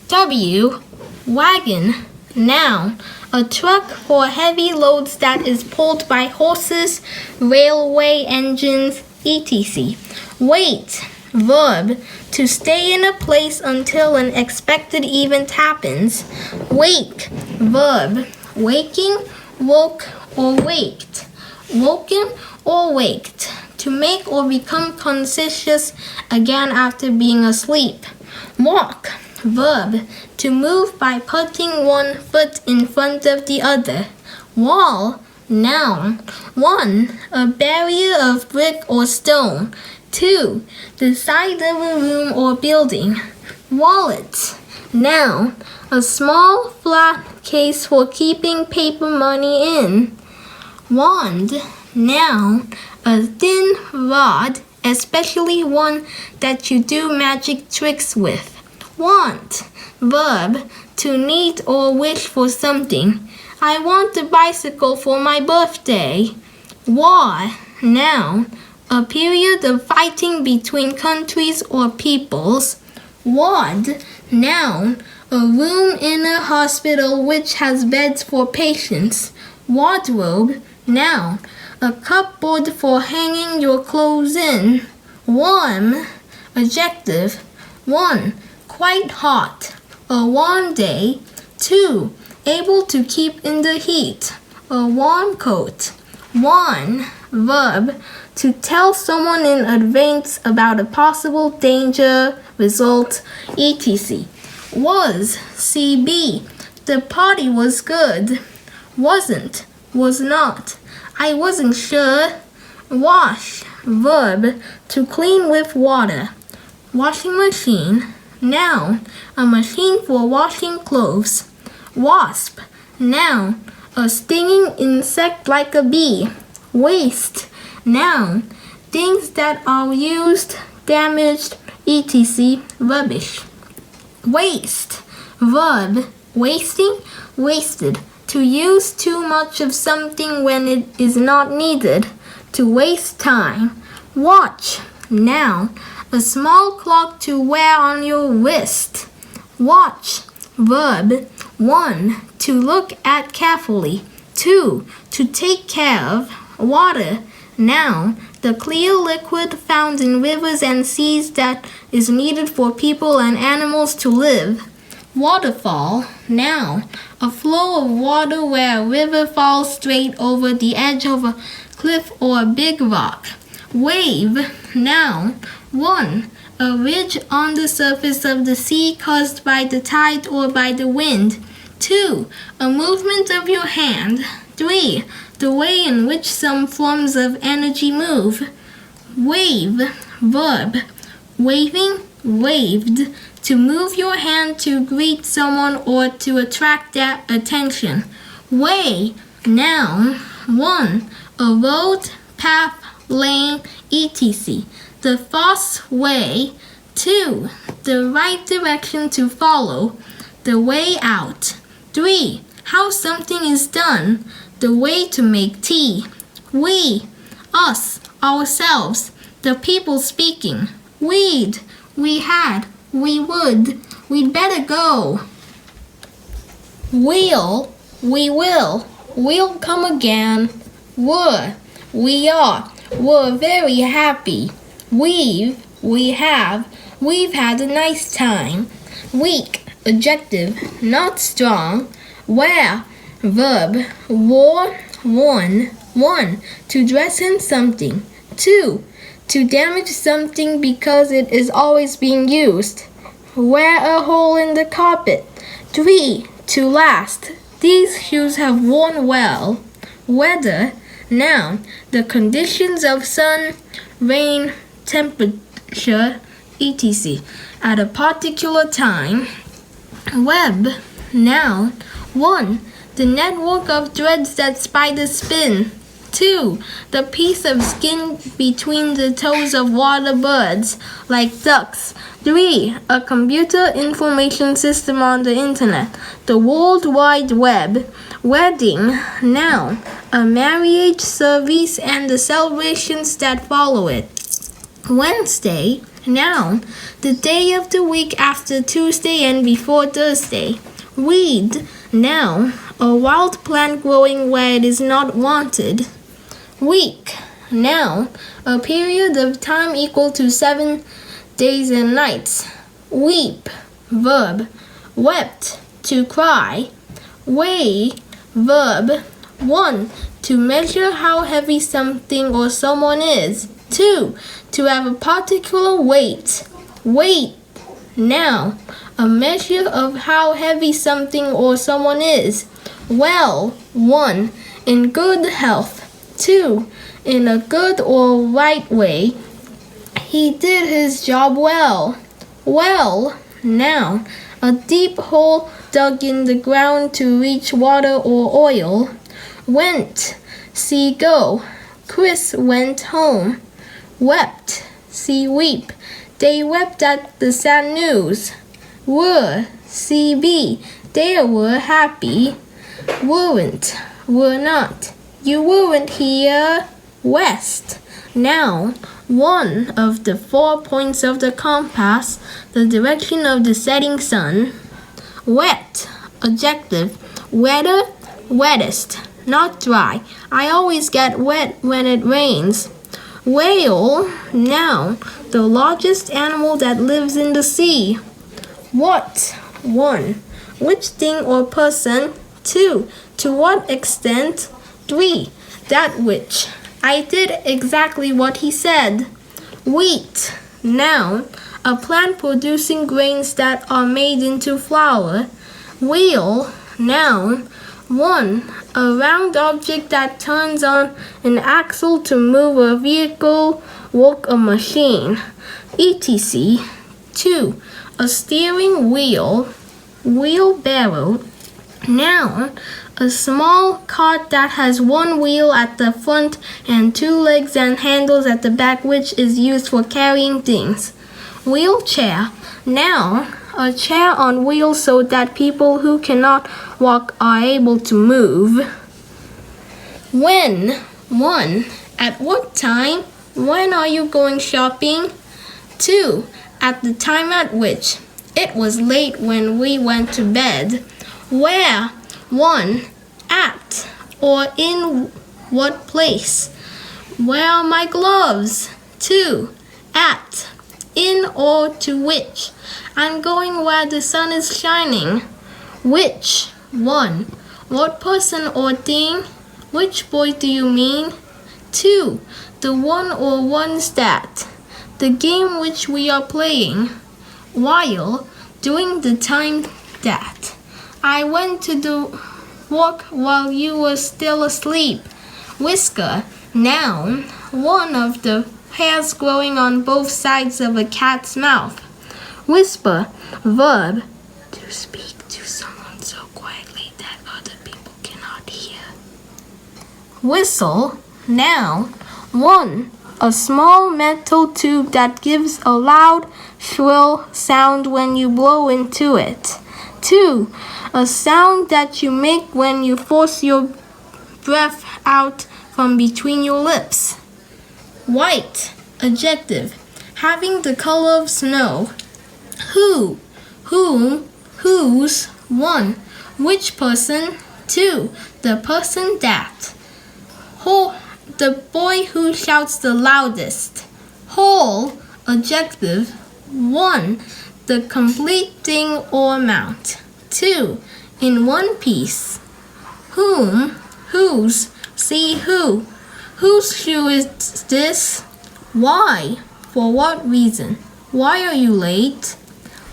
W. Wagon. Noun. A truck for heavy loads that is pulled by horses, railway engines, etc. Wait. Verb. To stay in a place until an expected event happens. Wake. Verb. Waking, woke, or waked. Woken or waked. To make or become conscious again after being asleep. Walk. Verb. To move by putting one foot in front of the other. Wall. Noun. 1. A barrier of brick or stone. 2. The side of a room or building. Wallet. Noun. A small flat case for keeping paper money in. Wand. Noun. A thin rod, especially one that you do magic tricks with. Want. Verb. To need or wish for something. I want a bicycle for my birthday. War. Noun. A period of fighting between countries or peoples. Ward. Noun. A room in a hospital which has beds for patients. Wardrobe. Noun. A cupboard for hanging your clothes in. Warm. Adjective. 1. Quite hot. A warm day. 2. Able to keep in the heat. A warm coat. Warn. Verb. To tell someone in advance about a possible danger, result, etc. Was. CB. The party was good. Wasn't. Was not. I wasn't sure. Wash. Verb. To clean with water. Washing machine. Noun. A machine for washing clothes. Wasp. Noun. A stinging insect like a bee. Waste. Noun. Things that are used, damaged, etc. Rubbish. Waste. Verb. Wasting, wasted. To use too much of something when it is not needed. To waste time. Watch. Noun. A small clock to wear on your wrist. Watch. Verb. 1. To look at carefully. 2. To take care of. Water. Noun. The clear liquid found in rivers and seas that is needed for people and animals to live. Waterfall. Noun. A flow of water where a river falls straight over the edge of a cliff or a big rock. Wave. Noun. 1. A ridge on the surface of the sea caused by the tide or by the wind. 2. A movement of your hand. 3. The way in which some forms of energy move. Wave. Verb. Waving, waved. To move your hand to greet someone or to attract their attention. Way. Noun. 1. A road, path, lane, etc. The fast way. 2. The right direction to follow. The way out. 3. How something is done. The way to make tea. We. Us. Ourselves. The people speaking. We'd. We had. We would. We'd better go. We'll. We will. We'll come again. Were. We are. We're very happy. We've. We have. We've had a nice time. Weak. Adjective. Not strong. Wear. Verb. Wore. Worn. 1. To dress in something. 2. To damage something because it is always being used. Wear a hole in the carpet. 3. To last. These shoes have worn well. Weather. Noun. The conditions of sun, rain, temperature, etc. at a particular time. Web. Noun. 1. The network of threads that spiders spin. 2. The piece of skin between the toes of water birds, like ducks. 3. A computer information system on the internet, the World Wide Web. Wedding. Noun. A marriage service and the celebrations that follow it. Wednesday. Noun, the day of the week after Tuesday and before Thursday. Weed, noun, a wild plant growing where it is not wanted. Week, noun, a period of time equal to 7 days and nights. Weep, verb, wept, to cry. Weigh, verb, 1. To measure how heavy something or someone is. 2. To have a particular weight. Weight, noun, a measure of how heavy something or someone is. Well, 1. In good health. 2. In a good or right way. He did his job well. Well, noun, a deep hole dug in the ground to reach water or oil. Went, see go. Chris went home. Wept, see weep. They wept at the sad news. Were, see be. They were happy. Weren't, were not. You weren't here. West, noun, 1 of the 4 points of the compass, the direction of the setting sun. Wet, adjective, wetter, wettest, not dry. I always get wet when it rains. Whale, noun, the largest animal that lives in the sea. What, 1. Which thing or person? 2. To what extent? 3. That which. I did exactly what he said. Wheat, noun, a plant producing grains that are made into flour. Wheel, noun, 1. A round object that turns on an axle to move a vehicle, work a machine. etc. 2. A steering wheel. Wheelbarrow, noun, a small cart that has 1 wheel at the front and 2 legs and handles at the back, which is used for carrying things. Wheelchair, noun, a chair on wheels so that people who cannot walk are able to move. When, 1. At what time? When are you going shopping? 2. At the time at which. It was late when we went to bed. Where, 1. At or in what place? Where are my gloves? 2. At, in or to which. I'm going where the sun is shining. Which, 1. What person or thing? Which boy do you mean? 2. The one or ones that. The game which we are playing. While, during the time that. I went to the work while you were still asleep. Whisker, noun, 1 of the hairs growing on both sides of a cat's mouth. Whisper, verb, to speak to someone so quietly that other people cannot hear. Whistle, noun, 1. A small metal tube that gives a loud, shrill sound when you blow into it. 2. A sound that you make when you force your breath out from between your lips. White, adjective, having the color of snow. Who, whom, whose, 1. Which person? 2. The person that. Who, the boy who shouts the loudest. Whole, adjective, 1. The complete thing or amount. 2. In one piece. Whom, whose, see who. Whose shoe is this? Why? For what reason? Why are you late?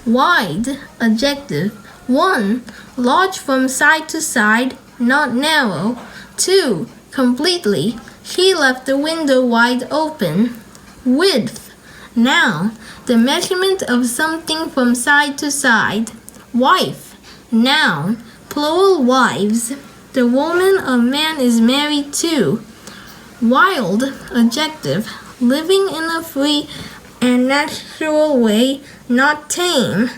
Wide, adjective, 1. Large from side to side, not narrow. 2. Completely. She left the window wide open. Width, noun, the measurement of something from side to side. Wife, noun, plural wives. The woman a man is married to. Wild, adjective, living in a free and natural way, not tame.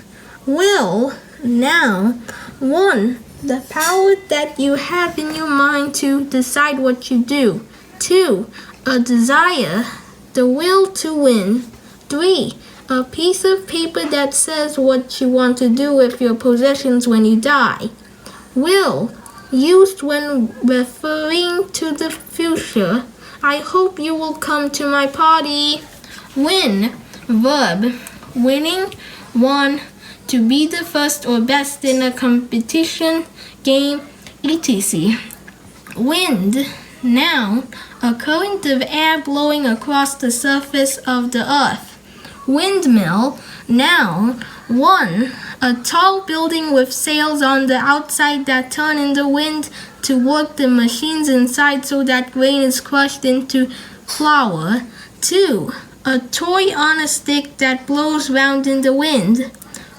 Will, noun, 1. The power that you have in your mind to decide what you do. 2. A desire, the will to win. 3. A piece of paper that says what you want to do with your possessions when you die. Will, used when referring to the future. I hope you will come to my party. Win, verb, winning, won, to be the first or best in a competition, game, etc. Wind, noun, a current of air blowing across the surface of the earth. Windmill, noun, one, a tall building with sails on the outside that turn in the wind to work the machines inside so that grain is crushed into flour. 2, a toy on a stick that blows round in the wind.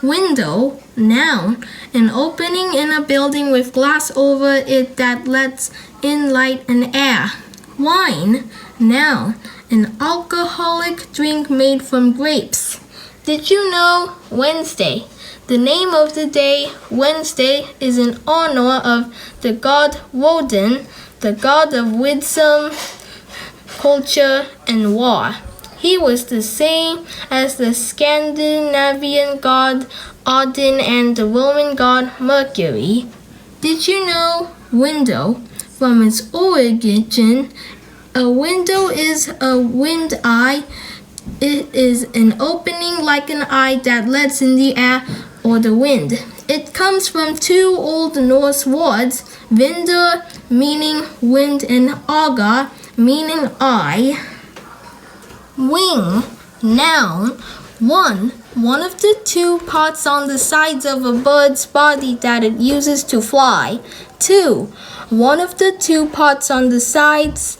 Window, noun, an opening in a building with glass over it that lets in light and air. Wine, noun, an alcoholic drink made from grapes. Did you know Wednesday? The name of the day, Wednesday, is in honor of the god Woden, the god of wisdom, culture, and war. He was the same as the Scandinavian god Odin and the Roman god Mercury. Did you know window? From its origin, a window is a wind eye. It is an opening like an eye that lets in the air or the wind. It comes from two Old Norse words, vindur, meaning wind, and aga, meaning eye. Wing, noun, one of the two parts on the sides of a bird's body that it uses to fly. 2, one of the two parts on the sides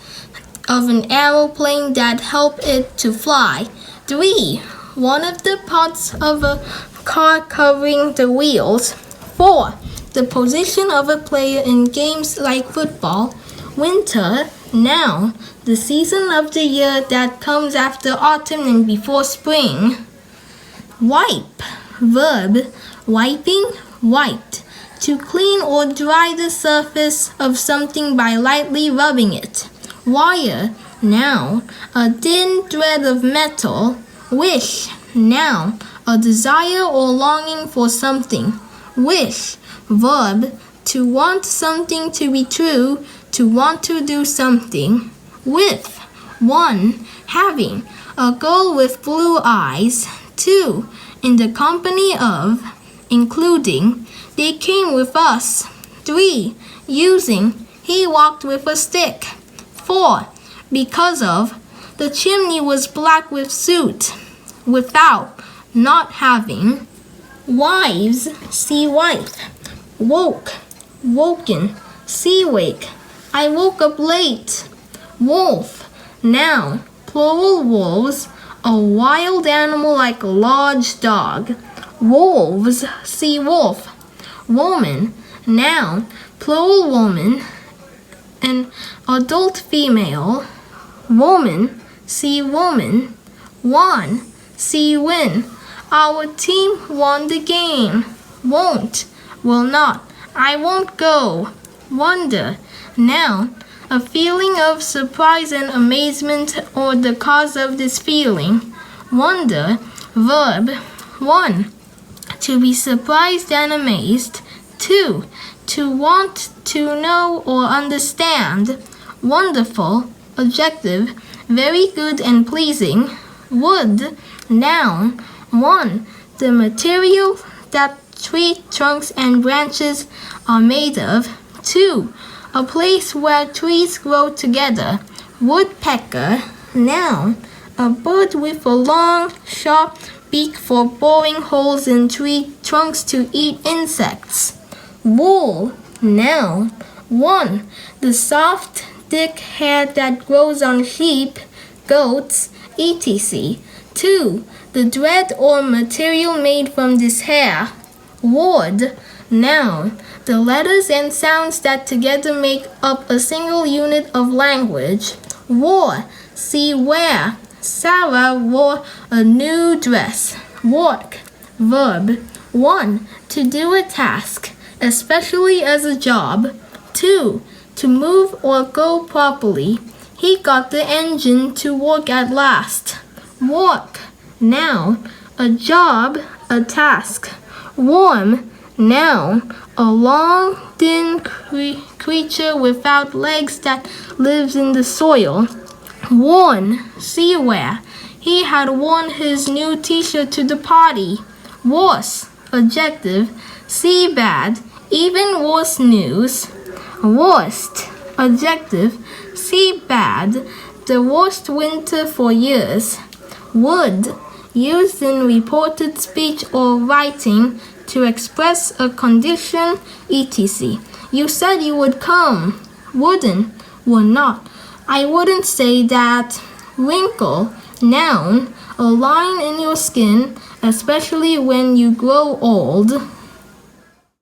of an aeroplane that help it to fly. 3, one of the parts of a car covering the wheels. 4, the position of a player in games like football. Winter, noun, the season of the year that comes after autumn and before spring. Wipe, verb, wiping, wiped, to clean or dry the surface of something by lightly rubbing it. Wire, noun, a thin thread of metal. Wish, noun, a desire or longing for something. Wish, verb, to want something to be true, to want to do something. With, one, having, a girl with blue eyes. 2, in the company of, including, they came with us. 3, using, he walked with a stick. 4, because of, the chimney was black with soot. Without, not having. Wives, see wife. Woke, woken, see wake. I woke up late. Wolf, noun, plural wolves, a wild animal like a large dog. Wolves, see wolf. Woman, noun, plural woman, an adult female. Woman, see woman. Won, see win. Our team won the game. Won't, will not. I won't go. Wonder, noun, a feeling of surprise and amazement or the cause of this feeling. Wonder, verb, 1, to be surprised and amazed. 2, to want to know or understand. Wonderful, adjective, very good and pleasing. Wood, noun, 1, the material that tree trunks and branches are made of. 2, a place where trees grow together. Woodpecker, noun, a bird with a long, sharp beak for boring holes in tree trunks to eat insects. Wool, noun, 1, the soft, thick hair that grows on sheep, goats, etc. 2, the thread or material made from this hair. Word, noun, the letters and sounds that together make up a single unit of language. Wore, see wear. Sarah wore a new dress. Work, verb, 1, to do a task, especially as a job. 2, to move or go properly. He got the engine to work at last. Work, noun, a job, a task. Worm, noun, a long, thin creature without legs that lives in the soil. Worn, see wear. He had worn his new t-shirt to the party. Worse, adjective, see bad, even worse news. Worst, adjective, see bad, the worst winter for years. Would, used in reported speech or writing to express a condition, etc. You said you would come. Wouldn't, would not. I wouldn't say that. Wrinkle, noun, a line in your skin, especially when you grow old.